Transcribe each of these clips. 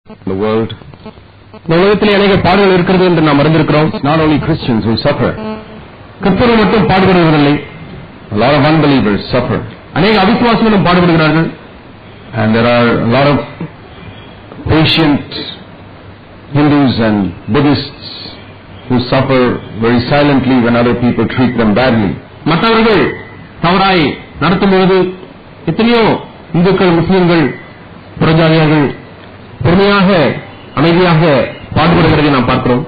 the world. உலகத்திலே அநேக பாடுகள் இருக்கிறது என்று நாம் அறிந்திருக்கிறோம். Not only Christians who suffer. கிறிஸ்தவர்கள் மட்டும் பாடுபடுவதில்லை. A lot of unbelievers suffer. அநேக அவிசுவாசிகளும் பாடுபடுகிறார்கள். And there are a lot of patient Hindus and Buddhists who suffer very silently when other people treat them badly. மற்றவர்கள் தவறாய் நடத்தும்போது எத்தனையோ இந்துக்கள், முஸ்லிம்கள், புறஜாதியர்கள் பொறுமையாக அமைதியாக பாடுபடுகிறதை நாம் பார்க்கிறோம்.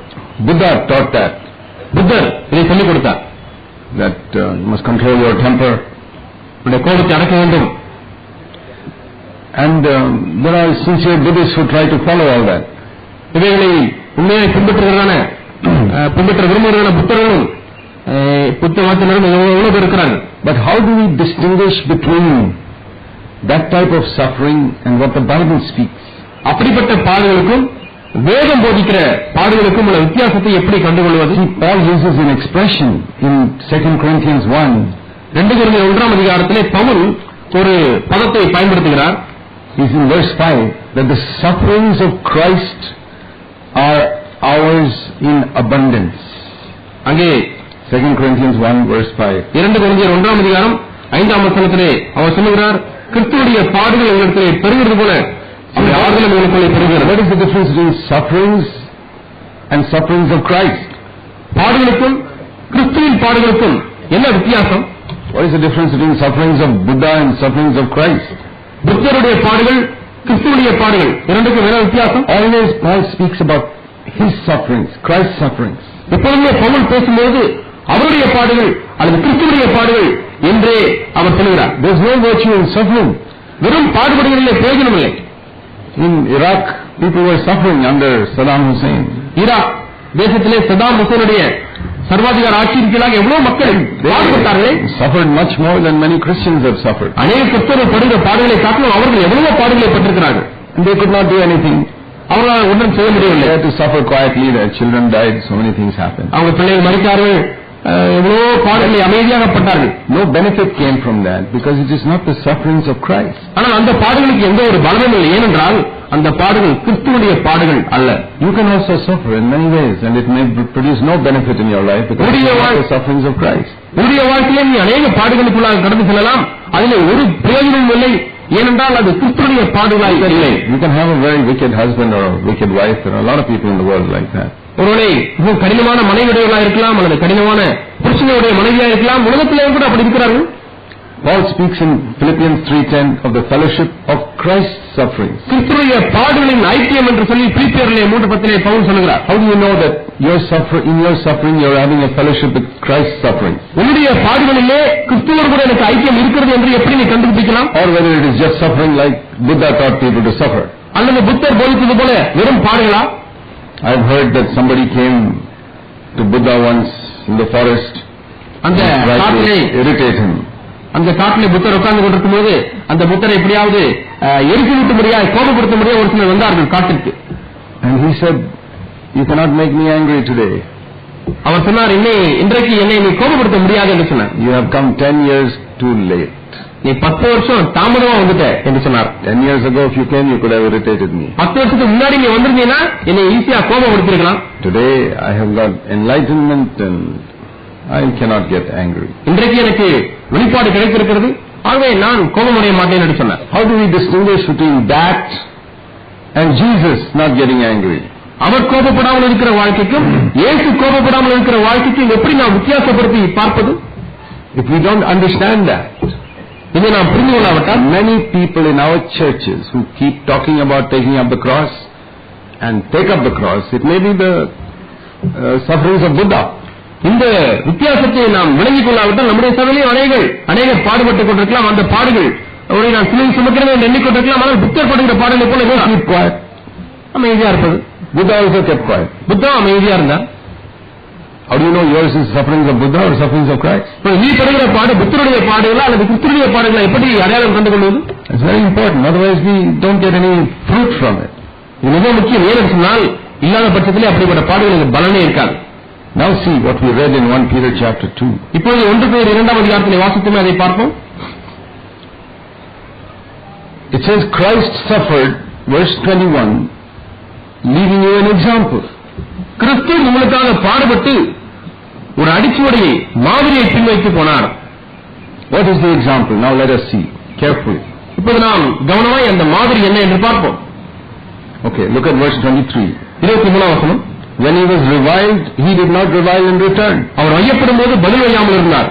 Buddha taught that. புத்தர் இதை சொல்லிக் கொடுத்தார். That you must control your temper. உடைய கோபத்தை அடக்க வேண்டும். And there are sincere Buddhists who try to follow all that. இவைகளை உண்மையை பின்பற்ற விரும்புகிறான புத்தர்களும் புத்த வார்த்தைகளும் எவ்வளவு பேர் இருக்கிறார்கள். But how do we distinguish between that type of suffering and what the Bible speaks? அப்படிப்பட்ட பாடுகளுக்கும் வேதம் போதிக்கிற பாடுகளுக்கும் உள்ள வித்தியாசத்தை எப்படி கண்டுகொள்வது? Paul uses an expression in 2 Corinthians 1. 2 கொரிந்தியர் 1ஆம் அதிகாரத்திலே பவுல் ஒரு பதத்தை பயன்படுத்துகிறார். He's in verse 5 that the sufferings of Christ are ours in abundance. அங்கே 2 Corinthians 1 verse 5. 2 கொரிந்தியர் 1ஆம் அதிகாரம் 5ஆம் வசனத்திலே அவர் சொல்லுகிறார், கிறிஸ்துவுடைய பாடுகள் எங்களிடத்திலே பெருகிறது போல அவருடைய ஆறுதலும் எங்களுக்குள்ளே பெருகிறது. What is the difference between sufferings and sufferings of Christ? பாடுகளுக்கும் கிறிஸ்துவின் பாடுகளுக்கும் என்ன வித்தியாசம்? What is the difference between sufferings of Buddha and sufferings of Christ? புத்தருடைய பாடுகள், கிறிஸ்துவுடைய பாடுகள் இரண்டுக்கும் என்ன வித்தியாசம்? Always Paul speaks about his sufferings, Christ's sufferings. எப்பொழுதுமே பவுல் பேசும்போது அவருடைய பாடுகள் அல்லது கிறிஸ்துவுடைய பாடுகள் என்றே அவர் சொல்கிறார். There is no virtue in suffering. வெறும் பாடுபடுவதிலே பிரயோஜனம் இல்லை. In Iraq, people were suffering under Saddam Hussein. Iraq தேசத்திலே சதாம் ஹுசேனுடைய சர்வாதிகார ஆட்சியின் கீழாக எவ்வளவு மக்கள் பாடுபட்டார்கள். Suffered much more than many Christians have suffered. அநேக கிறிஸ்தவர்கள் படுகிற பாடுகளை காட்டிலும் அவர்கள் எவ்வளவு பாடுகளை பெற்றிருக்கிறார்கள். And they could not do anything. அவர்களால் ஒன்றும் செய்ய முடியவில்லை. They had to suffer quietly. Their children died. So many things happened. அவங்க பிள்ளைகள் மரித்தார்கள், எவ்வளவோ பாடுகளை அமைதியாகப்பட்டார்கள். No benefit came from that because it is not the sufferings of Christ. ஆனால் அந்த பாடுகளுக்கு எந்த ஒரு பலனும் இல்லை. ஏனென்றால் அந்த பாடுகள் கிறிஸ்துவுடைய பாடுகள் அல்ல. You can also suffer in many ways and it may produce no benefit in your life because it is not the sufferings of Christ. உடைய வாழ்க்கையிலே நீ அநேக பாடுகளுக்குள்ளாக கடந்து செல்லலாம், அதிலே ஒரு பிரயோஜனமும் இல்லை. ஏனென்றால் அது கிறிஸ்துவுடைய பாடுகளாக இல்லை. You can have a very wicked husband or a wicked wife. There are a lot of people in the world like that. ஒருவனை மிகவும் கடினமான மனைவியுடையவர்களாக இருக்கலாம் அல்லது கடினமான புருஷனுடைய மனைவியாக இருக்கலாம். உலகத்திலே கூட அப்படி இருக்கிறார்கள். Paul speaks in Philippians 3:10 of the fellowship of Christ's sufferings. கிறிஸ்துவுடைய பாடுகளின் ஐக்கியம் என்று சொல்லி பிலிப்பியரிலே 3:10 பவுல் சொல்கிறார். How do you know that in your suffering you are having a fellowship with Christ's suffering? உன்னுடைய பாடுகளிலே கிறிஸ்துவோடு கூட எனக்கு ஐக்கியம் இருக்கிறது என்று எப்படி நீ கண்டுபிடிக்கலாம்? Or whether it is just suffering like Buddha taught people to suffer. அல்லது புத்தர் போதித்தது போல வெறும் பாடுகளா? I have heard that somebody came to Buddha once in the forest and tried to irritate him. அந்த காட்டிலே புத்தர் உட்கார்ந்து கொண்டிருக்கும் போது அந்த புத்தரை எப்படியாவது எரிச்சு விட்டும்படியாக கோபப்படுத்தும்படியாக ஒரு சிலர் வந்தார்கள் காட்டிற்கு. And he said, you cannot make me angry today. அவர் சொன்னார், இன்றைக்கு என்னை நீ கோபப்படுத்த முடியாது என்று சொன்னார். You have come 10 years too late. நீ 10 வருஷம் தாமதமா வந்துட்ட என்று சொன்னார். 10 years ago if you came you could have irritated me. 10 வருஷத்துக்கு முன்னாடி நீ வந்திருந்தீனா என்னை ஈஸியா கோபப்படுத்திருக்கலாம். Today I have got enlightenment and I cannot get angry. இன்றைக்கு எனக்கு வெளிப்பாடு கிடைத்திருக்கிறது, ஆகவே நான் கோபமடைய மாட்டேன் என்று சொன்னார். How do we distinguish between that and Jesus not getting angry? அவர் கோபப்படாமல் இருக்கிற வாழ்க்கைக்கும் இயேசு கோபப்படாமல் இருக்கிற வாழ்க்கைக்கும் எப்படி நாம் வித்தியாசப்படுத்தி பார்ப்பது? If we don't understand that, இதை நாம் புரிந்து கொள்ளாவிட்டால் many people in our churches who keep talking about taking up the cross and take up the cross, it may be the sufferings of Buddha. இந்த வித்தியாசத்தை நாம் விளங்கிக் கொள்ளாவிட்டால் நம்முடைய சபையிலே அநேகர் பாடுபட்டுக் கொண்டிருக்கலாம். அந்த பாடுகள் அவரை நான் சிலுவையில் சுமக்கிறேன் என்று எண்ணிக்கொண்டிருக்கலாம். ஆனால் புத்தர் படுகிற பாடலை போல அமைதியா இருப்பது. Buddha also kept quiet. Buddha அமைதியா இருந்தார். How do you know yours is sufferings of Buddha or sufferings of Christ? நீ படுகிற பாடு புத்தருடைய பாடுகளா அல்லது கிறிஸ்துவுடைய பாடுகளா எப்படி அடையாளம் கண்டு கொள்வது? It's very important. Otherwise we don't get any fruit from it. இது மிக முக்கியம். ஏன்னு சொன்னால் இல்லாத பட்சத்திலே அப்படிப்பட்ட பாடுகளுக்கு பலனே இருக்காது. Now see what we read in 1 Peter chapter 2. இப்போது 1 பேதுரு 2ஆம் அதிகாரத்திலே வாசித்தோமே அதை பார்ப்போம். It says Christ suffered, verse 21, leaving you an example. கிறிஸ்து உங்களுக்காக பாடுபட்டு ஒரு அடிச்சுவடையை மாதிரியை பின்வைத்து போனார். What is the example? Now let us see carefully. இப்போது நாம் கவனமாய் அந்த மாதிரி என்ன என்று பார்ப்போம். Okay, look at verse 23. 23ஆம் வசனம். When he was reviled, he did not revile in return. அவர் ஐயப்படும் போது பதில் வையாமல் இருந்தார்.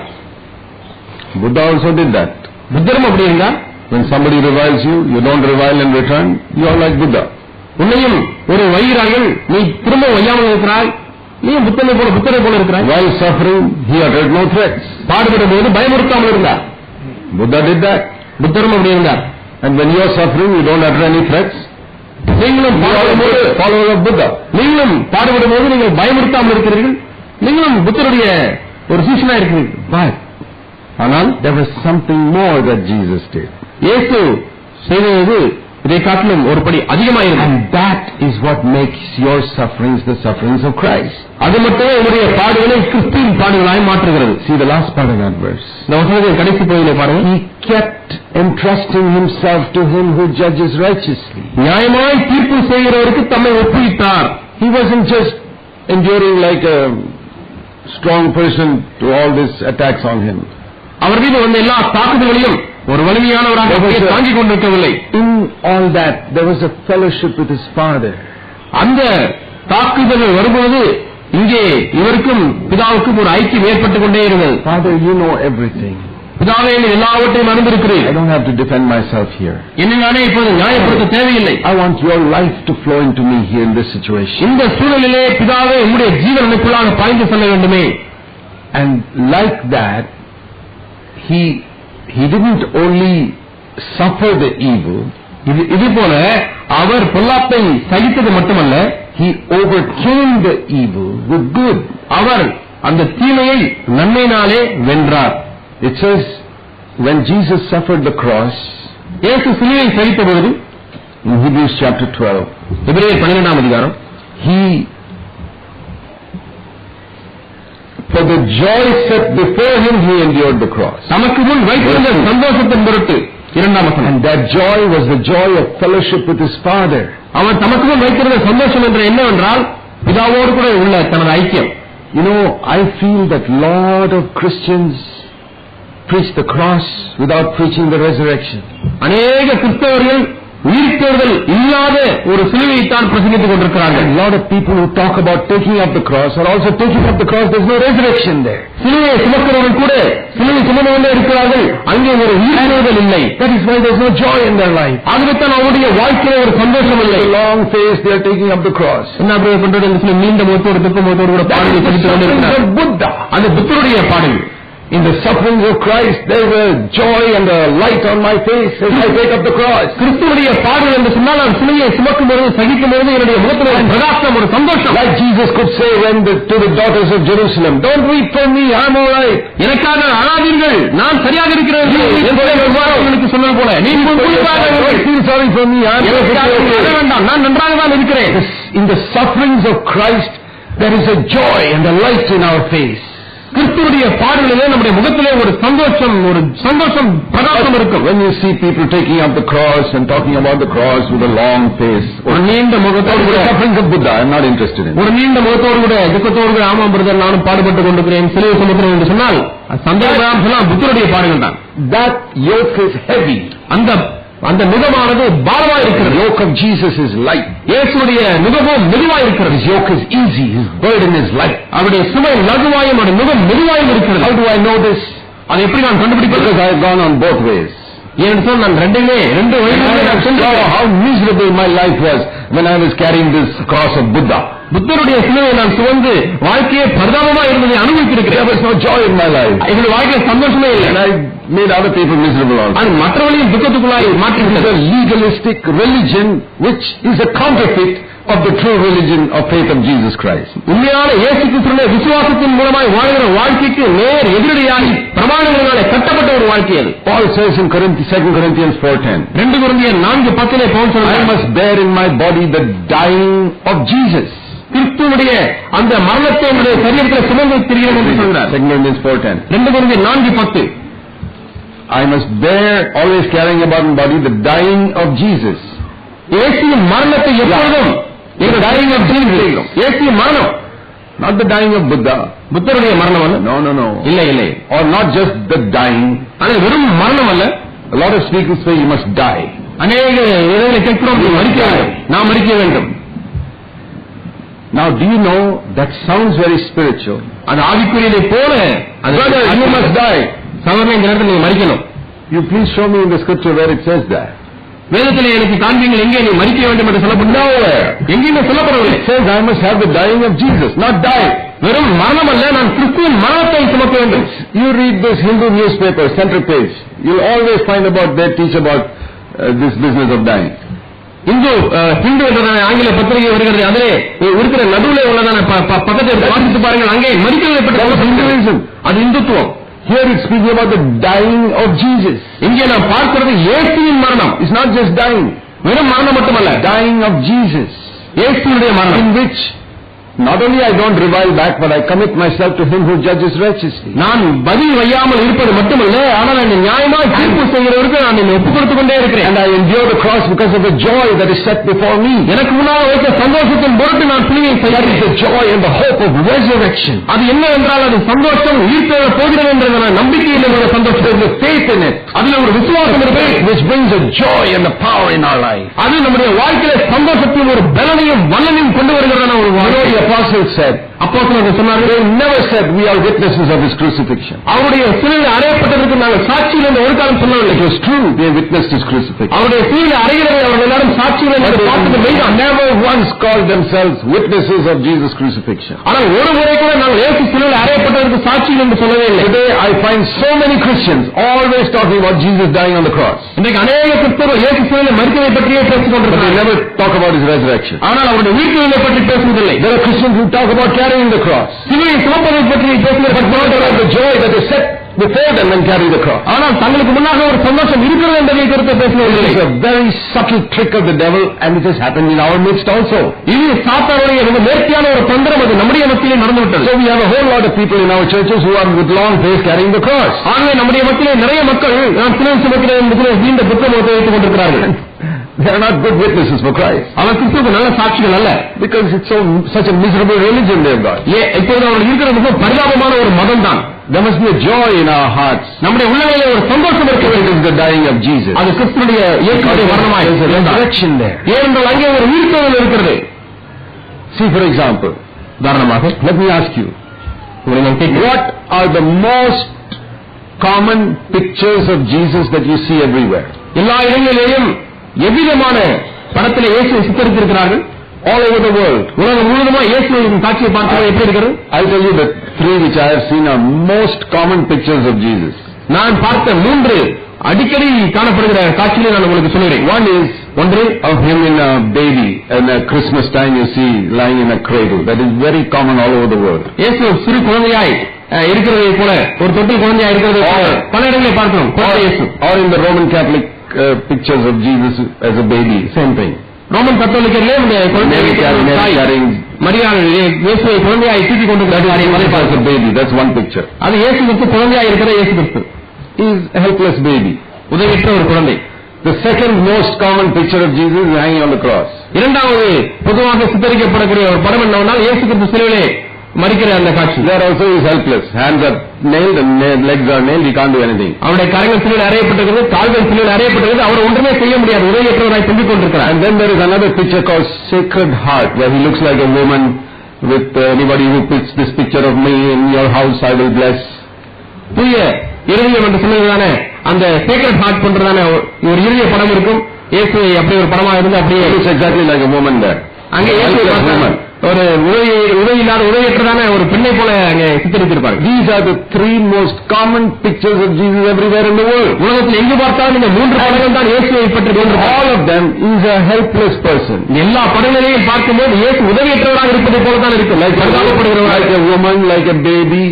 Buddha also did that. புத்தரும் அப்படி இருந்தார். When somebody reviles you, you don't revile in return, you are like Buddha. உன்னையும் ஒரு வைகிறார்கள், நீ திரும்ப வையாமல் இருக்கிறாய், நீ புத்தரை போல இருக்கிறாய். While suffering, he uttered no threats. பாடுபடும் போது பயமுறுத்தாமல் இருந்தார். Buddha did that. புத்தரும் அப்படி இருந்தார். And when you are suffering, you don't utter any threats. நீங்களும் follower of Buddha. நீங்களும் பாடுபடும் போது நீங்கள் பயமுறுத்தாமல் இருக்கிறீர்கள், நீங்களும் புத்தருடைய ஒரு சீஷனா இருக்கிறீர்கள். But ஆனால் there was something more that Jesus did. இயேசு செய்தது இதை காட்டிலும் ஒரு படி அதிகமாயிருந்தது. And that is what makes your sufferings the sufferings of Christ. அது மட்டுமே உங்களுடைய பாடுகளை கிறிஸ்துவின் பாடுகளாய் மாற்றுகிறது. See the last part of that verse. இந்த வசனத்தின் கடைசி பகுதியிலே பாருங்க. He kept entrusting himself to him who judges righteously. நியாயமாய் தீர்ப்பு செய்கிறவருக்கு தம்மை ஒப்புவித்தார். He wasn't just enduring like a strong person to all these attacks on him. அவர் மீது வந்த எல்லா தாக்குதல்களையும் ஒரு வலிமையானவராக தாங்கிக் கொண்டிருக்கவில்லை. In all that there was a fellowship with his father. அந்த தாக்குதல் வரும்போது இங்கே இவருக்கும் பிதாவுக்கும் ஒரு ஐக்கியம் ஏற்பட்டுக் கொண்டே இருந்தது. Father, you know everything. பிதாவே, எல்லாவற்றையும் அறிந்திருக்கிறேன். I don't have to defend myself here. என்னை நானே இப்போது நியாயப்படுத்த தேவையில்லை. I want your life to flow into me here in this situation. இந்த சூழலிலே பிதாவே, உம்முடைய ஜீவன் எனக்குள்ளாக பாய்ந்து செல்ல வேண்டுமே. And like that, he didn't only suffer the evil. இது போல அவர் பொல்லாப்பை சகித்தது மட்டுமல்ல, he overcame the evil with good. அவர் அந்த தீமையை நன்மையினாலே வென்றார். It says when Jesus suffered the cross, இயேசு சிலுவையை சகித்த பொழுது, in Hebrews chapter 12, எபிரேயர் 12ஆம் அதிகாரம், for the joy set before him he endured the cross. நமக்கு முன் வைத்திருந்த சந்தோஷத்தின் பொருட்டு, இரண்டாம் வசனம், and that joy was the joy of fellowship with his father. அவர் தமக்கு முன் வைத்திருந்த சந்தோஷம் என்ற என்னவென்றால் பிதாவோடு கூட உள்ள தனது ஐக்கியம். You know, I feel that lot of Christians preach the cross without preaching the resurrection. அநேக கிறிஸ்தவர்கள் உயிர்த்தெழுதல் இல்லாத ஒரு சிலுவையை தான் பிரசங்கித்துக் கொண்டிருக்கிறார்கள். A lot of people who talk about taking up the cross are also taking up the cross. There's no resurrection there. சிலுவையை சுமக்கிறவர்கள் கூட சிலுவை சுமந்தவர்களே இருக்கிறார்கள், அங்கே ஒரு உயிர்த்தெழுதல் இல்லை. That is why there's no joy in their life. அதுதான் அவருடைய வாழ்க்கையில ஒரு சந்தோஷம் இல்லை. Long face they are taking up the cross. என்ன பண்றது? நீண்ட முகத்தோடு துக்க முகத்தோடு கூட பாடல்களை செலுத்திக் கொண்டிருக்கிறார். Buddha, அந்த புத்தருடைய பாடல். In the sufferings of Christ, there was joy and a light on my face as I take up the cross. கிறிஸ்துவுடைய பாடல் என்று சொன்னால் நான் சிலுவையை சுமக்கும் பொழுது சகிக்கும் பொழுது என்னுடைய முகத்தில் ஒரு பிரகாசம், ஒரு சந்தோஷம். Like Jesus could say to the daughters of Jerusalem, don't weep for me, I'm all right. எனக்காக அழாதீர்கள், நான் சரியாக இருக்கிறேன் என்று சொன்னது போல நீங்கள் feel sorry for me, வேண்டாம், நான் நன்றாக தான் இருக்கிறேன். In the sufferings of Christ, there is a joy and a light in our face. கிறிஸ்துவுடைய பாடலிலே நம்முடைய முகத்திலே ஒரு சந்தோஷம் பிரகாசம் இருக்கும். When you see people taking up the cross and talking about the cross with a long face, ஒரு நீண்ட முகத்தோடு கூட sufferings of Buddha, I'm not interested in. ஒரு நீண்ட முகத்தோடு கூட துக்கத்தோடு கூட ஆமாம் பிரதர் நானும் பாடுபட்டுக் கொண்டிருக்கிறேன் சிலுவை சுமக்கிறேன் என்று சொன்னால் சந்தேகம் சொன்னால் புத்தருடைய பாடல்கள் தான். That yoke is heavy. அந்த நுகமானது பாரமாய் இருக்கிறது. The yoke of Jesus is light. இயேசுவுடைய நுகமும் மெதுவாய் இருக்கிறது. His yoke is easy, his burden is light. அவருடைய சுமை லகுவாயும் அவருடைய நுகம் மெதுவாயும் இருக்கிறது. How do I know this? அதை எப்படி நான் கண்டுபிடிப்பது? Because I have gone on both ways. ஏன்னு சொன்னால் நான் ரெண்டு வழிகளிலே நான் சென்றேன். How miserable my life was when I was carrying this cross of Buddha. புத்தருடைய சிலுவையை நான் சுமந்து வாழ்க்கையே பரிதாபமா இருந்ததை அனுபவித்திருக்கிறேன். There was no joy in my life. என்னுடைய வாழ்க்கையில் சந்தோஷமே இல்லை. And I made other people miserable also. அது மற்றவர்களையும் துக்கத்துக்குள்ளாய் மாற்றிவிட்டது. It is a legalistic religion which is a counterfeit of the true religion of faith of Jesus Christ. உண்மையான இயேசு கிறிஸ்துவின் விசுவாசத்தின் மூலமாய் வாழ்கிற வாழ்க்கைக்கு நேர் எதிரடியாய் பிரமாணங்களினாலே கட்டப்பட்ட ஒரு வாழ்க்கை அது. Paul says in 2 Corinthians 4:10, 2 கொரிந்தியர் 4:10 பவுல் சொல்றார், I must bear in my body the dying of Jesus. கிறிஸ்துவுடைய அந்த மரணத்தை என்னுடைய சரீரத்தில் சுமந்து திரிகிறேன் என்று சொல்றார். 2 Corinthians 4:10, 2 கொரிந்தியர் 4:10, I must bear, always carrying about in body the dying of Jesus. இயேசுவின் மரணத்தை எப்பொழுதும் எங்கள் dying of Jesus. இயேசுவின் மரணம். Not the dying of Buddha. புத்தருடைய மரணம் அல்ல. No. இல்லை இல்லை. Or not just the dying. அது வெறும் மரணம் அல்ல. A lot of speakers say you must die. அநேக இறைவனை கேட்கிறோம், மரிக்க வேண்டும், நாம் மரிக்க வேண்டும். Now do you know that sounds very spiritual? அது ஆவிக்குரியதை போல. Brother, you must die. சகோதரனே, இந்த நேரத்தில் நீங்க மரிக்கணும். You please show me in the scripture where it says that. வேதத்திலே எனக்கு காண்பீங்கள் எங்கே நீ மரிக்க வேண்டும் என்று சொல்லப்பட்டது? எங்கேயுமே சொல்லப்படவில்லை. It says I must have the dying of Jesus, not die. வெறும் மரணம் அல்ல, நான் கிறிஸ்துவின் மரணத்தை சுமக்க வேண்டும். You read this Hindu newspaper, center page. You'll always find about, they teach about this business of dying. Hindu என்றதான ஆங்கில பத்திரிகை வருகிறது. அதிலே இருக்கிற நடுவில் உள்ளதான பக்கத்தை வாசித்து பாருங்கள். அங்கே மரிக்கிறதை பற்றி அது இந்துத்துவம். Here it's speaking about the dying of Jesus. இங்கே நாம் பார்க்கிறது இயேசுவின் மரணம். It's not just dying. வெறும் மரணம் மட்டுமல்ல, dying of Jesus. இயேசுவுடைய மரணம். In which not only I don't revile back, but I commit myself to him who judges righteously. நான் பதில் வையாமல் இருப்பது மட்டுமல்ல, ஆனால் அந்த நியாயமாய் தீர்ப்பு செய்கிறவருக்கு நான் என்னை ஒப்புக் கொடுத்துக் கொண்டே இருக்கிறேன். And I endure the cross because of the joy that is set before me. எனக்கு முன்னால் வைத்த சந்தோஷத்தின் பொருட்டு நான் சிலுவையை That is the joy and the hope of resurrection. அது என்ன என்றால் அது சந்தோஷம் உயிர்த்தெழ போகிறது என்ற நம்பிக்கையில் ஒரு சந்தோஷம். There's a faith in it. அதில் ஒரு விசுவாசம் இருக்கிறது, which brings a joy and a power in our life. அது நம்முடைய வாழ்க்கையில சந்தோஷத்தையும் ஒரு பலனையும் வல்லனையும் கொண்டு வருகிறதான ஒரு வாழ்க்கை. Apostle said, அப்போஸ்தலர்கள் சொன்னார்கள், they never said we are witnesses of his crucifixion. அவருடைய சிலுவையில் அறையப்பட்டதற்கு நாங்கள் சாட்சிகள் என்று ஒரு காலம் சொல்லவில்லை. It was true, they witnessed his crucifixion. அவருடைய சிலுவையில் அறைகிறதை அவர்கள் எல்லாரும் சாட்சிகள் என்று பார்த்தது மெய்தான். Never once called themselves witnesses of Jesus' crucifixion. ஆனால் ஒரு முறை கூட நாங்கள் இயேசு சிலுவையில் அறையப்பட்டதற்கு சாட்சிகள் என்று சொல்லவே இல்லை. Today I find so many Christians always talking about Jesus dying on the cross. இன்றைக்கு அநேக கிறிஸ்தவர்கள் இயேசு சிலுவையில் மரித்ததை பற்றியே பேசிக் கொண்டிருக்கிறார்கள். They never talk about his resurrection. ஆனால் அவருடைய உயிர்த்தெழுதலை பற்றி பேசுவதில்லை. There are Christians who talk about carrying the cross. சிலுவையை சுமப்பதை பற்றி பேசுகிறார்கள், but not about the joy that is set before them and carry the cross. ஆனால் தங்களுக்கு முன்னாக ஒரு சந்தோஷம் இருக்கிறது என்பதை குறித்து பேசுவதில்லை. It is a very subtle trick of the devil, and it has happened in our midst also. இது சாத்தானுடைய மிக நேர்த்தியான ஒரு தந்திரம், அது நம்முடைய மத்தியிலே நடந்துவிட்டது. So we have a whole lot of people in our churches who are with long face carrying the cross. ஆகவே நம்முடைய மத்தியிலே நிறைய மக்கள் நான் சிலுவை சுமக்கிறேன் என்று நீண்ட புத்தகத்தை வைத்துக் கொண்டிருக்கிறார்கள். They are not good witnesses for Christ. அவர் கிறிஸ்துவுக்கு நல்ல சாட்சிகள் அல்ல. Because it's such a miserable religion they have got. இப்போது அவர்கள் இருக்கிற மிக பரிதாபமான ஒரு மதம் தான். There must be a joy in our hearts. நம்முடைய உள்ளங்களிலே ஒரு சந்தோஷம் இருக்க வேண்டும். It is the dying of Jesus. அது கிறிஸ்துவுடைய இயேசுவுடைய மரணமாய் இருக்கிறது. Resurrection there. ஏனென்றால் அங்கே ஒரு உயிர்த்தெழுதல் இருக்கிறது. See, for example, உதாரணமாக, let me ask you, what are the most common pictures of Jesus that you see everywhere? எல்லா இடங்களிலேயும் எவ்விதமான படத்திலே இயேசுவை சித்தரித்திருக்கிறார்கள். All over the world. உலகம் முழுவதுமா இயேசுவின் காட்சியை பார்த்தால் எப்படி இருக்கிறது? I'll tell you the three which I have seen are most common pictures of Jesus. நான் பார்த்த மூன்று அடிக்கடி காணப்படுகிற காட்சிகளை நான் உங்களுக்கு சொல்கிறேன். One is of him in a baby, and at Christmas time you see lying in a cradle. That is very common all over the world. இயேசு சிறு குழந்தையாய் இருக்கிறதை போல, ஒரு தொட்டில் குழந்தையாய் இருக்கிறதை போல பல இடங்களில் பார்க்கிறோம். Or in the Roman Catholic pictures of Jesus as a baby, same thing. Roman கத்தோலிக்கர்களே இந்த குழந்தையை மரியாள் இயேசுவை குழந்தையாய் தூக்கிக் கொண்டிருக்கிறார். baby, that's one picture. அது இயேசு கிறிஸ்து குழந்தையாய் இருக்கிற இயேசு கிறிஸ்து. He is a helpless baby. உதவியற்ற ஒரு குழந்தை. The second most common picture of Jesus is hanging on the cross. இரண்டாவது பொதுவாக சித்தரிக்கப்படக்கூடிய ஒரு படம் என்னவென்றால் இயேசு கிறிஸ்து சிலுவையிலே மரிக்கிற அந்த காட்சி. There also is helpless. Hands are nailed and legs are nailed. He can't do anything. அவருடைய கரங்கள் சிலுவையில் அறையப்பட்டிருக்கிறது, கால்கள் சிலுவையில் அறையப்பட்டிருக்கிறது. அவர் ஒன்றுமே செய்ய முடியாது, உதவியற்றவராய் தொங்கிக் கொண்டிருக்கிறார். And then there is another picture called Sacred Heart, where he looks like a woman. With anybody who puts this picture of me in your house, I will bless. தூய இருதயம் என்று சொல்லுவதான அந்த சேக்ரெட் ஹார்ட் போன்றதான ஒரு இருதய படம் இருக்கும். இயேசு அப்படி ஒரு படமா இருந்து அப்படியே looks exactly like a woman there. அங்கே ஒரு உதவியில்லாத உதவியற்றதான ஒரு பெண்ணை போல அங்கே சித்தரித்திருப்பார்கள். These are the three most common pictures of Jesus everywhere in the world. உலகத்தில் எங்கு பார்த்தாலும் இந்த மூன்று படங்கள் தான் இயேசுவை பற்றி தோன்றும். All of them is a helpless person. எல்லா படங்களையும் பார்க்கும்போது இயேசு உதவியற்றவராக இருப்பதை போல தான் இருக்கும். Like a woman, like a baby,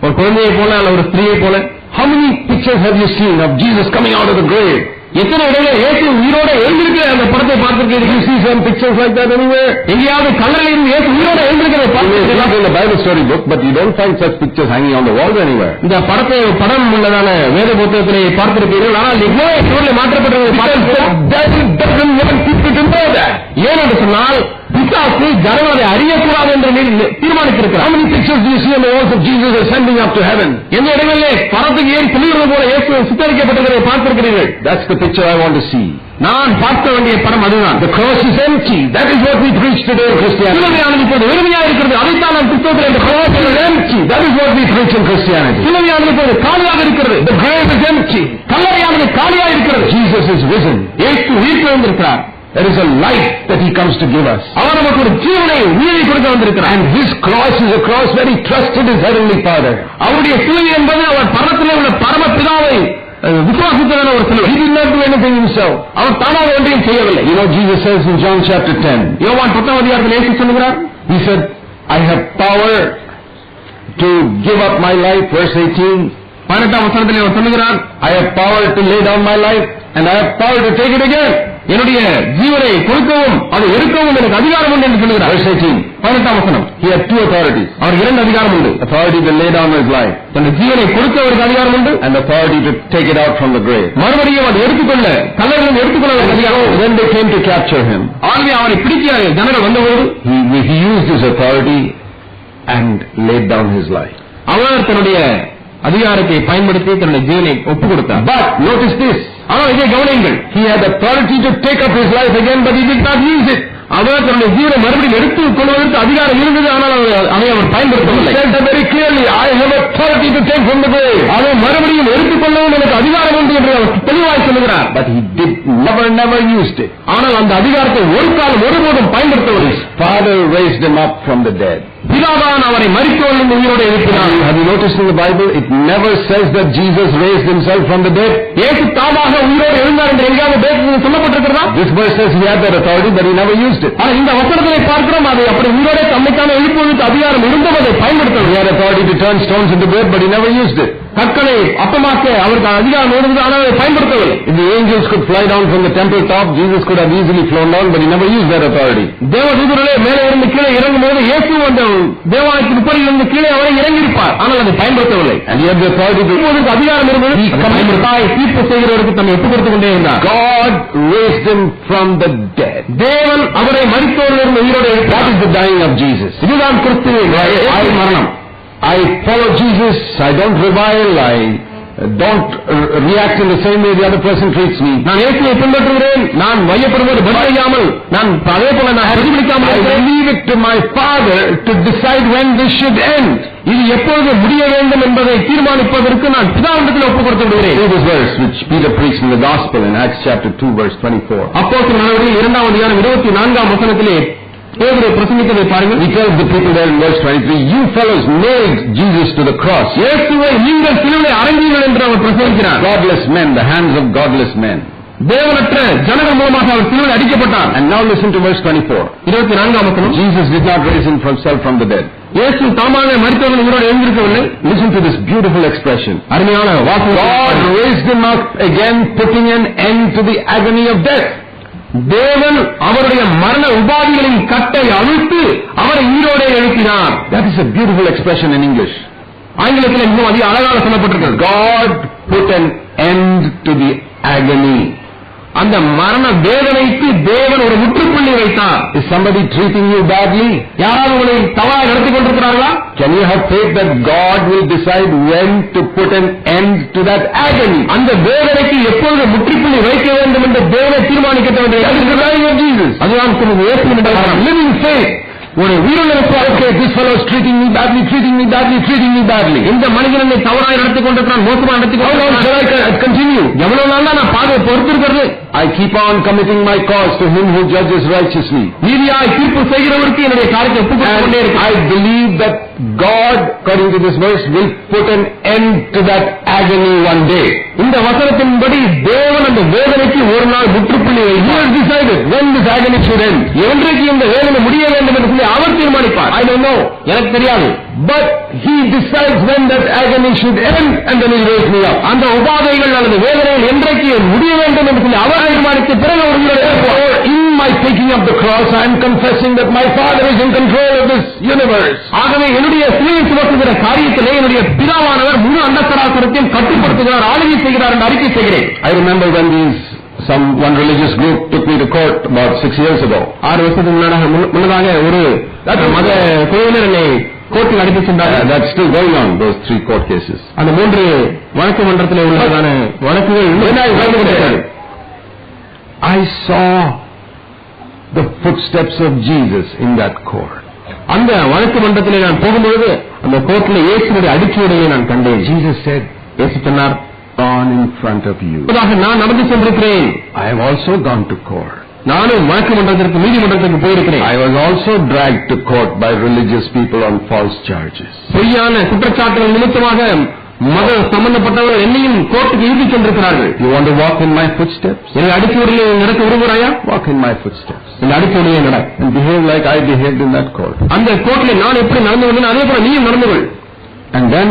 ஒரு குழந்தையை போல அல்ல ஒரு ஸ்திரீயை போல. How many pictures have you seen of Jesus coming out of the grave? எத்தனை இடங்களில் இயேசு உயிரோட எழுந்திருக்கிற அந்த படத்தை பார்த்திருக்கீர்கள்? You see some pictures like that anywhere? எங்கேயாவது கல்லறையில் இயேசு உயிரோட எழுந்திருக்கிறதை பார்த்திருக்கீங்களா? In the Bible story book, but you don't find such pictures hanging on the walls anywhere. இந்த படத்தை படம் உள்ளதான வேத புத்தகத்திலே பார்த்திருப்பீர்கள். ஆனால் எவ்வளவு பொருளை மாற்றப்பட்டதை பார்த்திருக்கிறோம். That doesn't want people to know that. ஏன் என்று சொன்னால் பிசாசு தீர்மானித்திருக்கிறார். How many pictures do you see on the walls of Jesus ascending up to heaven? எந்த இடங்களிலே பரத்துக்கு ஏறி செல்கிறது போல இயேசு சித்தரிக்கப்பட்டிருக்கிறதை பார்த்திருக்கிறீர்கள். That's the picture I want to see. நான் பார்க்க வேண்டிய படம் அதுதான். The cross is empty. That is what we preach today in Christianity. சிலுவையானது இப்போது வெறுமையாக இருக்கிறது. அதைத்தான் நாம் கிறிஸ்தவத்தில் The cross is empty. That is what we preach in Christianity. சிலுவையானது இப்போது காலியாக இருக்கிறது. The grave is empty. கல்லறையானது காலியாக இருக்கிறது. Jesus is risen. இயேசு உயிர்த்தெழுந்திருக்கிறார். There is a life that he comes to give us. அவர் நமக்கு ஒரு ஜீவனை உயிரை கொடுக்க வந்திருக்கிறார். And his cross is a cross where he trusted his heavenly Father. அவருடைய சிலுவை என்பது அவர் பரத்திலே உள்ள பரமபிதாவை விசுவாசித்ததான ஒரு சிலுவை. He did not do anything himself. அவர் தானாக ஒன்றையும் செய்யவில்லை. You know, Jesus says in John chapter 10. யோவான் 10ஆம் அதிகாரத்தில் இயேசு சொல்லுகிறார். He said, I have power to give up my life. Verse 18. 18ஆம் வசனத்தில் அவர் சொல்லுகிறார், I have power to lay down my life and I have power to take it again. என்னுடைய ஜீவனை கொடுக்கவும் அதை எடுக்கவும் எனக்கு அதிகாரம் உண்டு என்று சொல்லுகிறார். Verse 18. 18ஆம் வசனம். He had two authorities. அவர் இரண்டு அதிகாரம் உண்டு. Authority to lay down his life. தன்னுடைய ஜீவனை கொடுக்க அவருக்கு அதிகாரம் உண்டு. And authority to take it out from the grave. மறுபடியும் அதை எடுத்துக்கொள்ள கல்லறையிலிருந்து எடுத்துக்கொள்ள அதிகாரம். When they came to capture him, ஆகவே அவரை பிடிக்க ஜனங்கள் வந்தபோது he used his authority and laid down his life. அவர் தன்னுடைய அதிகாரத்தை பயன்படுத்தி தன்னுடைய ஜீவனை ஒப்புக் கொடுத்தார். But notice this. ஆனால் இதை கவனியுங்கள். He had authority to take up his life again, but he did not use it. அவர் தன்னுடைய ஜீவனை மறுபடியும் எடுத்துக் கொள்வதற்கு அதிகாரம் இருந்தது, ஆனால் அதை அவர் பயன்படுத்தவில்லை. He said very clearly, I have authority to take from the grave. அதை மறுபடியும் எடுத்துக்கொள்ளவும் எனக்கு அதிகாரம் உண்டு என்று அவர் தெளிவாய் சொல்லுகிறார். But he did never used it. ஆனால் அந்த அதிகாரத்தை ஒரு காலம் ஒருபோதும் பயன்படுத்தவில்லை. His father raised him up from the dead. பிதாதான் அவரை மரித்தோரிலிருந்து உயிரோடு எழுப்பினார். Have you noticed in the Bible, it never says that Jesus raised himself from the dead? இயேசு தாமாக உயிரோடு எழுந்தார் என்று எங்கேயாவது வேதத்தில் சொல்லப்பட்டிருக்கிறதா? This verse says he had that authority, but he never used it. ஆனால் இந்த வசனத்தை பார்க்கிறோம், அதை அப்படி உயிரோடு தம்மைத்தானே எழுப்புவதற்கு அதிகாரம் இருந்தும் அதை பயன்படுத்தவில்லை. He had authority to turn stones into bread, but he never used it. கற்களை அப்பமாக்க அவருக்கு அதிகாரம் இருந்தது, ஆனால் அதை பயன்படுத்தவில்லை. If the angels could fly down from the temple top, Jesus could have easily flown down, but he never used that authority. தேவதூதர்களே மேலே இருந்து கீழே இறங்கும் போது இயேசு அந்த தேவாலயத்தின் உப்பரிலிருந்து கீழே அவரை இறங்கியிருப்பார், ஆனால் அதை பயன்படுத்தவில்லை. And he had the authority to அதிகாரம் இருந்தது. தீர்ப்பு செய்கிறவருக்கு தன்னை ஒப்புக் கொடுத்துக் கொண்டே இருந்தார். God raised him from the dead. தேவன் அவரை மரித்தோரிலிருந்து உயிரோடு எழுப்பினார். That is the dying of Jesus. இதுதான் கிறிஸ்துவின் மரணம். I follow Jesus. I don't revile. I don't react in the same way the other person treats me. நான் இயேசுவை பின்பற்றுகிறேன். நான் வையப்படுவது பதிலையாமல் நான் அதே போல நான் பிரதிபலிக்காமல் I leave it to my Father to decide when this should end. இது எப்பொழுது முடிய வேண்டும் என்பதை தீர்மானிப்பதற்கு நான் பிதாவிடத்தில் ஒப்புக் கொடுத்து விடுகிறேன். This verse which Peter preached in the Gospel in Acts chapter 2 verse 24. அப்போஸ்தலர் நடவடிக்கைகள் 2ஆம் அதிகாரம் 24ஆம் வசனத்திலே பேதுரு பிரசங்கித்ததை பாருங்கள். He tells the people there in verse 23, you fellows nailed Jesus to the cross. இயேசுவை நீங்கள் சிலுவையில் அறைந்தீர்கள் என்று அவர் பிரசங்கிக்கிறார். Godless men, the hands of godless men. தேவனற்ற ஜனங்கள் மூலமாக அவர் சிலுவையில் அடிக்கப்பட்டார். And now listen to verse 24. 24ஆம் வசனம். Jesus did not raise himself from the dead. இயேசு தாமாக மரித்தவர்கள் உயிரோடு எழுந்திருக்கவில்லை. Listen to this beautiful expression. அருமையான வாக்கு. God raised him up again, putting an end to the agony of death. தேவன் அவருடைய மரண உபாதிகளின் கட்டை அவிழ்த்து அவரை உயிரோடு எழுப்பினார். That is a beautiful expression in English. ஆங்கிலத்தில் இன்னும் அதிக அழகாக சொல்லப்பட்டிருக்கிறது. God put an end to the agony. அந்த மரண வேதனைக்கு தேவன் ஒரு முற்றுப்புள்ளி வைத்தார். Is somebody treating you badly? யாராவது உங்களை தவறாக நடத்திக் கொண்டிருக்கிறார்களா? Can you have faith that God will decide when to put an end to that agony? அந்த வேதனைக்கு எப்பொழுது முற்றுப்புள்ளி வைக்க வேண்டும் என்று தேவனை தீர்மானிக்க வேண்டும். That is the dying of Jesus. அதுதான் இயேசுவின் living faith. ஒரு உயிருள்ள okay, this fellow is treating me badly. இந்த மனிதன் என்னை தவறாக நடத்திக் கொண்டிருக்கிறான், மோசமாக நடத்திக் கொண்டிருக்கிறான். Continue. எவ்வளவு நாள் தான் நான் பொறுத்திருக்கிறது? I keep on committing my cause to him who judges righteously. நீதியாய் தீர்ப்பு செய்கிறவருக்கு என்னுடைய காரியத்தை ஒப்புக் கொண்டே இருக்கிறேன். I believe that God, according to this verse, will put an end to that agony one day. இந்த வசனத்தின்படி தேவன் அந்த வேதனைக்கு ஒரு நாள் முற்றுப்புள்ளி வைத்தார். He has decided when this agony should end. என்றைக்கு இந்த வேதனை முடிய வேண்டும் என்று சொல்லி அவர் தீர்மானிப்பார். I don't know. எனக்கு தெரியாது. But he decides when that agony should end and then he raise me up. அந்த உபாதைகள் அல்லது வேதனைகள் என்றைக்கு முடிய வேண்டும் என்று சொல்லி அவர் தீர்மானித்த பிறகு ஒரு in my taking up the cross I am confessing that my Father is in control of this universe. ஆகவே என்னுடைய சிலுவை சுமத்துகிற காரியத்திலே என்னுடைய பிதாவானவர் முழு அண்டசராசரத்தையும் கட்டுப்படுத்துகிறார், ஆளுகை செய்கிறார் என்று அறிக்கை செய்கிறேன். I remember when these One religious group took me to court about 6 years ago. 6 வருஷத்துக்கு முன்னதாக ஒரு மத குழுவினர் என்னை கோர்ட்டுக்கு அழைத்து சென்றார்கள். That's still going on, those 3 court cases. அந்த 3 வழக்கு மன்றத்தில் உள்ளதான வழக்குகள். I saw the footsteps of Jesus in that court. அந்த வழக்கு மன்றத்திலே நான் போகும்போது அந்த கோர்ட்டில் இயேசுவுடைய அடிச்சுவடையை நான் கண்டேன். Jesus said, இயேசு சொன்னார், gone in front of you. நான் நடந்து சென்றிருக்கிறேன். I have also gone to court. நானும் வழக்கு மன்றத்திற்கு நீதிமன்றத்திற்கு போயிருக்கிறேன். I was also dragged to court by religious people on false charges. பொய்யான குற்றச்சாட்டுகள் நிமித்தமாக மத சம்பந்தப்பட்டவர்கள் என்னையும் கோர்ட்டுக்கு இழுத்து சென்றிருக்கிறார்கள். You want to walk in my footsteps? என்னை அடிச்சுவடையில் நடக்க விரும்புகிறாயா? Walk in my footsteps. இந்த அடிச்சுவடையை நட. And behave like I behaved in that court. அந்த கோர்ட்டில் நான் எப்படி நடந்து கொண்டேன் அதே போல நீயும் நடந்து கொள். And then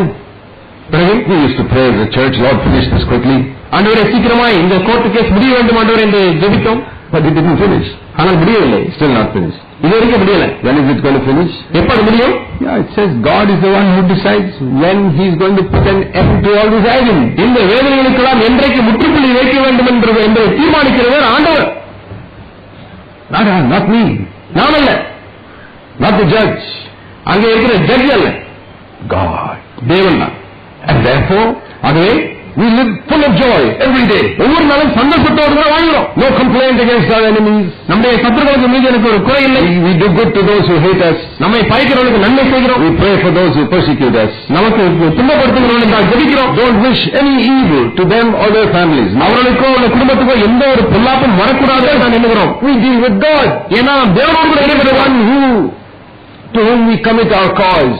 we used to pray in the church, Lord, finish this quickly. ஆண்டவரே சீக்கிரமாய் இந்த கோர்ட் கேஸ் முடிய வேண்டும் ஆண்டவரே என்று ஜெபித்தோம். But it didn't finish. ஆனால் முடியவில்லை. Still not finished. இது வரைக்கும் முடியல. When is it going to finish? எப்ப அது முடியும்? Yeah, it says God is the one who decides when He is going to put an end to all this agony. இந்த வேதனைகளுக்கெல்லாம் என்றைக்கு முற்றுப்புள்ளி வைக்க வேண்டும் என்று தீர்மானிக்கிறவர் ஆண்டவர். Not me. நான் அல்ல. Not the judge. அங்கே இருக்கிற ஜட்ஜ் அல்ல. God. தேவன் தான். And therefore, அதுவே we live full of joy every day. ஒவ்வொரு நாளும் சந்தோஷத்தோடு தான் வாழ்கிறோம். No complaint against our enemies. நம்முடைய சத்துருக்களுக்கு மீது எனக்கு ஒரு குறை இல்லை. We do good to those who hate us. நம்மை பகைக்கிறவர்களுக்கு நன்மை செய்கிறோம். We pray for those who persecute us. நமக்கு துன்பப்படுத்துகிறவர்களுக்கு நாம் ஜெபிக்கிறோம். Don't wish any evil to them or their families. அவர்களுக்கோ அவருடைய குடும்பத்துக்கோ எந்த ஒரு பொல்லாப்பும் வரக்கூடாது என்று நான் எண்ணுகிறோம். We deal with God. ஏன்னா தேவனோடு கூட இருக்கிற one to whom we commit our cause.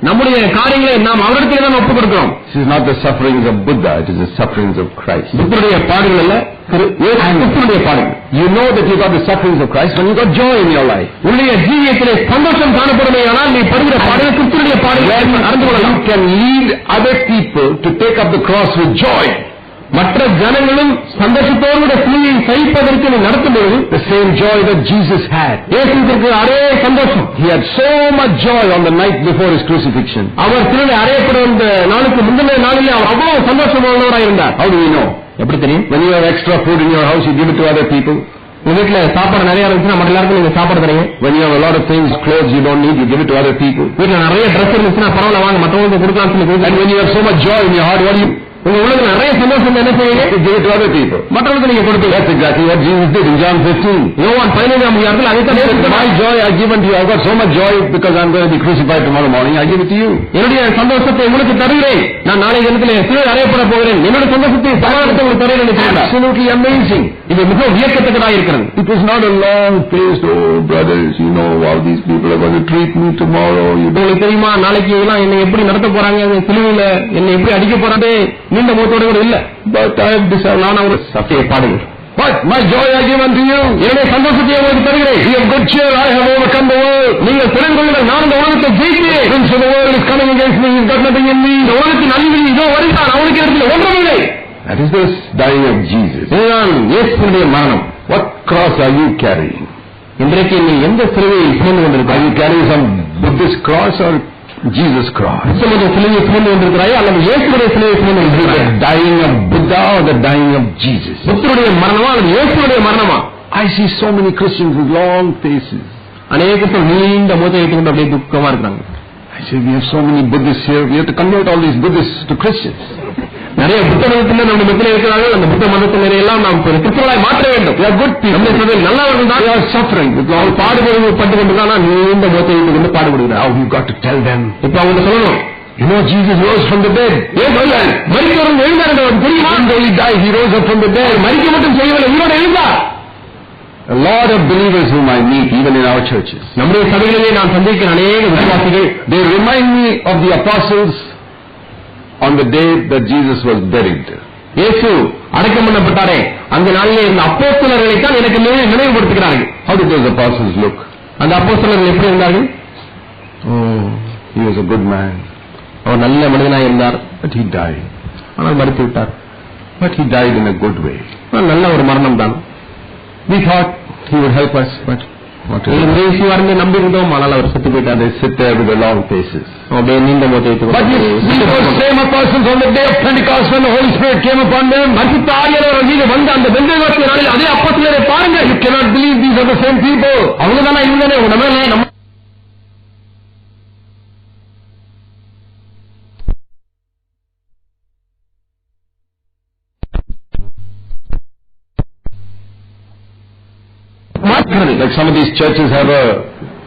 நம்முடைய காரியங்களை நாம் அவரிடத்திலே தான் ஒப்புக் கொடுக்கிறோம். This is not the sufferings of Buddha, it is the sufferings of Christ. புத்தருடைய பாடுகள் அல்ல, கிறிஸ்துவுடைய பாடுகள். You know that you got the sufferings of Christ when you got joy in your life. உன்னுடைய ஜீவியத்திலே சந்தோஷம் காணப்படுமேயானால் நீ படுகிற பாடுகள் கிறிஸ்துவுடைய பாடுகள் அறிந்து கொள்ளலாம். You can lead other people to take up the cross with joy. மற்ற ஜனங்களும் சந்தோஷத்தோடு சிலுவையை சகிப்பதற்கு நீ நடத்தும்போது the same joy that Jesus had. இயேசுவுக்கு அதே சந்தோஷம். He had so much joy on the night before his crucifixion. அவர் சிலுவையில் அறையப்படும் நாளுக்கு முந்தின நாளிலே அவர் அவ்வளவு சந்தோஷமானவராக இருந்தார். How do we know? எப்படி தெரியும்? When you have extra food in your house, you give it to other people. உங்க வீட்டுல சாப்பாடு நிறைய இருந்துச்சுன்னா மற்ற எல்லாருக்கும் நீங்க சாப்பாடு தரீங்க. When you have a lot of things, clothes you don't need, you give it to other people. வீட்டுல நிறைய ட்ரெஸ் இருந்துச்சுன்னா பரவாயில்ல வாங்க மற்றவங்களுக்கு கொடுக்கலாம்னு சொல்லி. And when you have so much joy in your heart, what do you? உங்க உள்ளத்துல நிறைய சந்தோஷம் என்ன செய்வீங்க? Give it to other people. மற்றவங்களுக்கு நீங்க கொடுப்பீங்க. That's exactly what Jesus did in John 15. யோவான் 15ஆம் அதிகாரத்தில் அதைத்தான் my joy I give unto you. I've got so much joy because I'm going to be crucified tomorrow morning. I give it to you. என்னுடைய சந்தோஷத்தை உங்களுக்கு தருகிறேன். நான் நாளை தினத்திலே சிலுவையில் அறையப்பட போகிறேன். என்னுடைய சந்தோஷத்தை சமாதானத்தை உங்களுக்கு தருகிறேன் என்று சொன்னார். Absolutely amazing. இது மிகவும் வியக்கத்தக்கதாக இருக்கிறது. It was not a long faced, oh brothers, you know how these people are going to treat me tomorrow. உங்களுக்கு தெரியுமா நாளைக்கு எல்லாம் என்னை எப்படி நடத்த போறாங்க, சிலுவையில என்னை எப்படி அடிக்க போறாங்க, நீண்ட முகத்தோடு கூட இல்ல. But I have decided, நான் ஒரு சத்திய பாடுங்கள். But my joy I give unto you. என்னுடைய சந்தோஷத்தை உங்களுக்கு தருகிறேன். Be of good cheer, I have overcome the world. நீங்கள் திறன் கொள்ளுங்கள், நான் இந்த உலகத்தை ஜெயிக்கிறேன். Prince of the world is coming against me, he's got nothing in me. இந்த உலகத்தின் அதிபதி இதோ வருகிறான், அவனுக்கு இடத்தில் ஒன்றுமில்லை. That is the dying of Jesus. இதுதான் இயேசுவுடைய மரணம். What cross are you carrying? இன்றைக்கு நீ எந்த சிலுவையை சுமந்து கொண்டிருக்கிறாய்? Are you carrying some Buddhist cross or Jesus cross? கிறிஸ்துவுடைய சிலுவையை சுமந்து கொண்டிருக்கிறாயா அல்லது இயேசுவுடைய சிலுவையை சுமந்து கொண்டிருக்கிறாயா? The dying of Buddha or the dying of Jesus? புத்தருடைய மரணமா அல்லது இயேசுவுடைய மரணமா? I see so many Christians with long faces. அநேகர்கள் நீண்ட முகத்தை வைத்துக்கொண்டு அப்படியே துக்கமா இருக்காங்க. I say we have so many Buddhists here. We have to convert all these Buddhists to Christians. நிறைய புத்த மதத்தினர் நம்முடைய மத்தியில் இருக்கிறார்கள். அந்த புத்த மதத்தினரை எல்லாம் நாம் கிறிஸ்தவர்களாய் மாற்ற வேண்டும். They are good people. நம்முடைய சபையில் நல்லவர்கள் தான். They are suffering with all பாடுபட்டு கொண்டுதான் நீண்ட முகத்தை வைத்துக்கொண்டு பாடுபடுகிறார். Now you've got to tell them. இப்ப அவங்க சொல்லணும், you know Jesus rose from the dead. மரித்தவர்கள் எழுந்தார் என்று தெரியுமா? When he died, he rose up from the dead. மரிக்க மட்டும் செய்யவில்லை, உயிரோடு எழுந்தார். A lot of believers whom I meet, even in our churches, நம்முடைய சபைகளிலே நான் சந்திக்கிற அநேக விசுவாசிகள், they remind me of the apostles on the day that Jesus was buried. இயேசு அடக்கம் பண்ணப்பட்டாரே அந்த நாளிலே இருந்த அப்போஸ்தலர்களை தான் எனக்கு நினைவுபடுத்துகிறார்கள். How did those apostles look? அந்த அப்போஸ்தலர்கள் எப்படி இருந்தார்கள்? Oh, he was a good man. அவர் நல்ல மனிதனாய் இருந்தார். But he died. ஆனால் மரித்து விட்டார். But he died in a good way. நல்ல ஒரு மரணம் தான். We thought he would help us, but நம்பி இருந்தோம், ஆனால் அவர் செத்து போயிட்டார். They sit there with the long faces. அப்படியே நீண்ட முகத்தை வைத்துக் But those same apostles on the day of Pentecost, when the Holy Spirit came upon them, பரிசுத்த ஆவியானவர் மீது வந்த அந்த பெந்தேகோஸ்தே நாளில் அதே அப்போஸ்தலரை பாருங்க. you cannot believe these are the same people. அவங்க தானே இவங்களே உங்க மேல நம்ம like some of these churches have a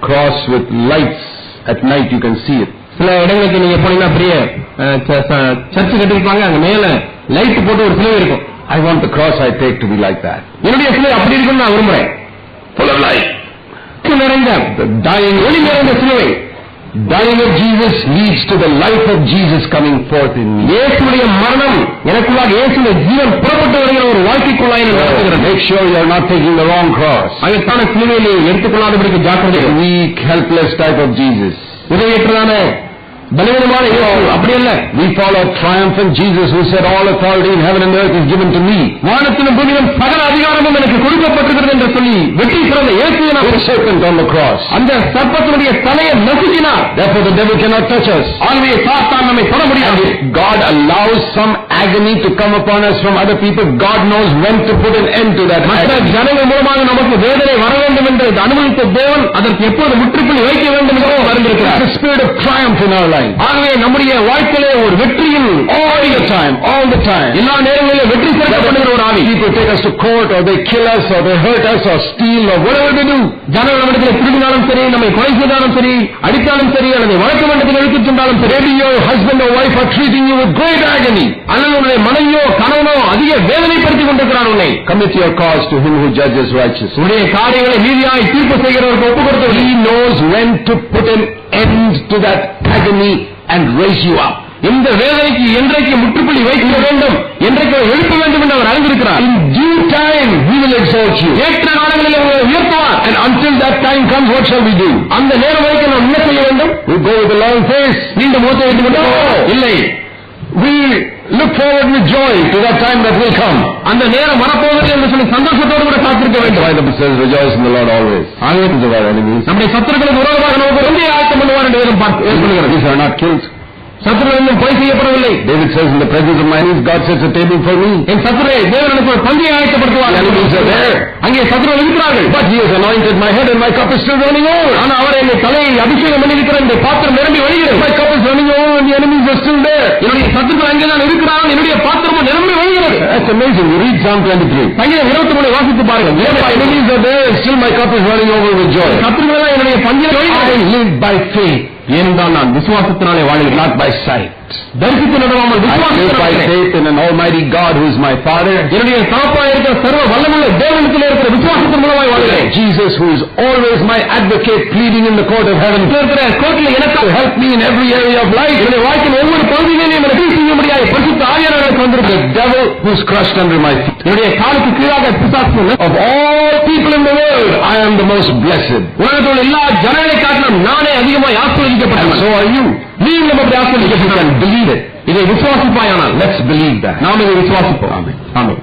cross with lights. At night you can see it. சில இடங்களுக்கு நீங்க போனீங்கன்னா பெரிய சர்ச் கட்டிருப்பாங்க, அங்க மேல லைட் போட்டு ஒரு சிலுவை இருக்கும். I want the cross I take to be like that. என்னுடைய சிலுவை அப்படி இருக்குன்னு நான் விரும்புறேன். Full of light. நிறைந்த dying ஒளி நிறைந்த சிலுவை. Dying of Jesus leads to the life of Jesus coming forth in me. இயேசுவுடைய மரணம் எனக்குள்ளாக இயேசுவுடைய ஜீவன் புறப்பட்டு வருகிற ஒரு வாழ்க்கைக்குள்ளாய் நடத்துகிறது. Make sure you are not taking the wrong cross. அதற்கான சிலுவையை எடுத்துக்கொள்ளாதபடிக்கு ஜாக்கிரதை. Weak, helpless type of Jesus. உதவியற்றதான பலவீனமான இயேசு அப்படி அல்ல. We follow triumphant Jesus who said all authority in heaven and earth is given to me. வானத்திலும் பூமியிலும் சகல அதிகாரமும் எனக்கு கொடுக்கப்பட்டிருக்கிறது என்று சொல்லி வெற்றி சிறந்த இயேசுவை நாம் serpent on the cross. அந்த சர்ப்பத்தினுடைய தலையை நசுக்கினார். Therefore the devil cannot touch us. ஆகவே சாத்தான் நம்மை தொட முடியாது. God allows some agony to come upon us from other people. God knows when to put an end to that. மற்ற ஜனங்கள் மூலமாக நமக்கு வேதனை வர வேண்டும் என்று அனுமதித்த தேவன் அதற்கு எப்போது முற்றுப்புள்ளி வைக்க வேண்டும் என்று அறிந்திருக்கிறார். The spirit of triumph in our life. ஆகவே நம்முடைய வாழ்க்கையிலே ஒரு வெற்றியில் all the time எல்லா நேரங்களிலும் வெற்றி சேர்க்கப்படுகிற ஒரு ஆவி. People take us to court or they kill us or they hurt us or steal or whatever they do. ஜனங்கள் நம்மிடத்தில் திருடினாலும் சரி, நம்மை கொலை செய்தாலும் சரி, அடித்தாலும் சரி, அல்லது வழக்கு மன்றத்தில் எடுத்துச் சென்றாலும் சரி, maybe your husband or wife are treating you with great agony. அல்லது உன்னுடைய மனைவியோ கணவனோ அதிக வேதனைப்படுத்திக் கொண்டிருக்கிறான் உன்னை. Commit your cause to him who judges righteously. உன்னுடைய காரியங்களை நீதியாய் தீர்ப்பு செய்கிறவருக்கு ஒப்புக் கொடுத்து he knows when to put an end to that agony and raise you up. இந்த வேதனைக்கு என்றைக்கு முற்றுப்புள்ளி வைக்க வேண்டும், என்றைக்கு எழுப்ப வேண்டும் என்று அவர் அறிந்திருக்கிறார். In due time he will exalt you. ஏற்ற காலங்களில் உங்களை உயர்த்துவார். And until that time comes, what shall we do? அந்த நேரம் வரைக்கும் நாம் என்ன செய்ய வேண்டும்? We go with a long face. நீண்ட முகத்தை வைத்துக் இல்லை, we look forward with joy to that time that will come. அந்த நேரம் வரப்போகிறது என்று சொல்லி சந்தோஷத்தோடு கூட காத்திருக்க வேண்டும். The Bible says rejoice in the Lord always. ஆகவே of our enemies. நம்முடைய சத்துருக்களுக்கு விரோதமாக நமக்கு ஒன்றே ஆயத்தம் பண்ணுவார் என்று வேதம் சொல்கிறது. These are not killed. சத்துருக்கள் இன்னும் கொலை செய்யப்படவில்லை. David says in the presence of my enemies God sets a table for me. என் சத்துருவை தேவன் எனக்கு ஒரு பந்தியை ஆயத்தப்படுத்துவார். Enemies are there. அங்கே சத்துருக்கள் இருக்கிறார்கள். But he has anointed my head and my cup is still running over. ஆனால் அவர் என்னை தலையை அபிஷேகம் பண்ணியிருக்கிறார், இந்த பாத்திரம் நிரம்பி வழிகிறது. My cup is running over and the enemies are still there. என்னுடைய சத்துருக்கள் அங்கே தான் இருக்கிறார்கள், என்னுடைய பாத்திரமும் நிரம்பி வழிகிறது. That's amazing. You read Psalm 23. சங்கீதம் 23 வாசித்து பாருங்கள். My enemies are there, still my cup is running over with joy. சத்துருக்கள் என்னுடைய பந்தியை I live by faith. ஏனென்றால் நான் விசுவாசத்தினாலே வாழ்கிறேன், not by sight. தரிசித்து நடவாமல் விசுவாசத்தினாலே. I live by faith in an almighty God who is my Father. என்னுடைய தகப்பனாய் இருக்கிற சர்வ வல்லமையுள்ள தேவனிடத்தில் இருக்கிற விசுவாசத்தின் மூலமாய் வாழ்கிறேன். Jesus who is always my advocate pleading in the court of heaven. இருக்கிற கோர்ட்டில் எனக்கு help me in every area of life. என்னுடைய வாழ்க்கையின் ஒவ்வொரு பகுதியிலும் எனக்கு செய்ய முடியாது. பரிசுத்த ஆவியானவர் வந்திருக்கிற the devil who is crushed under my feet. என்னுடைய காலுக்கு கீழாக பிசாசு. Of all people in the world I am the most blessed. உலகத்தில் எல்லா ஜனங்களை காட்டிலும் நானே அதிகமாக ஆசீர்வதிக்கப்பட்டவன். So are you. நீங்களும் அப்படி ஆசீர்வதிக்கப்பட்டவன். Believe it. இதை விசுவாசிப்பாயானால் let's believe that. நாம் இதை விசுவாசிப்போம். ஆமென். ஆமென்.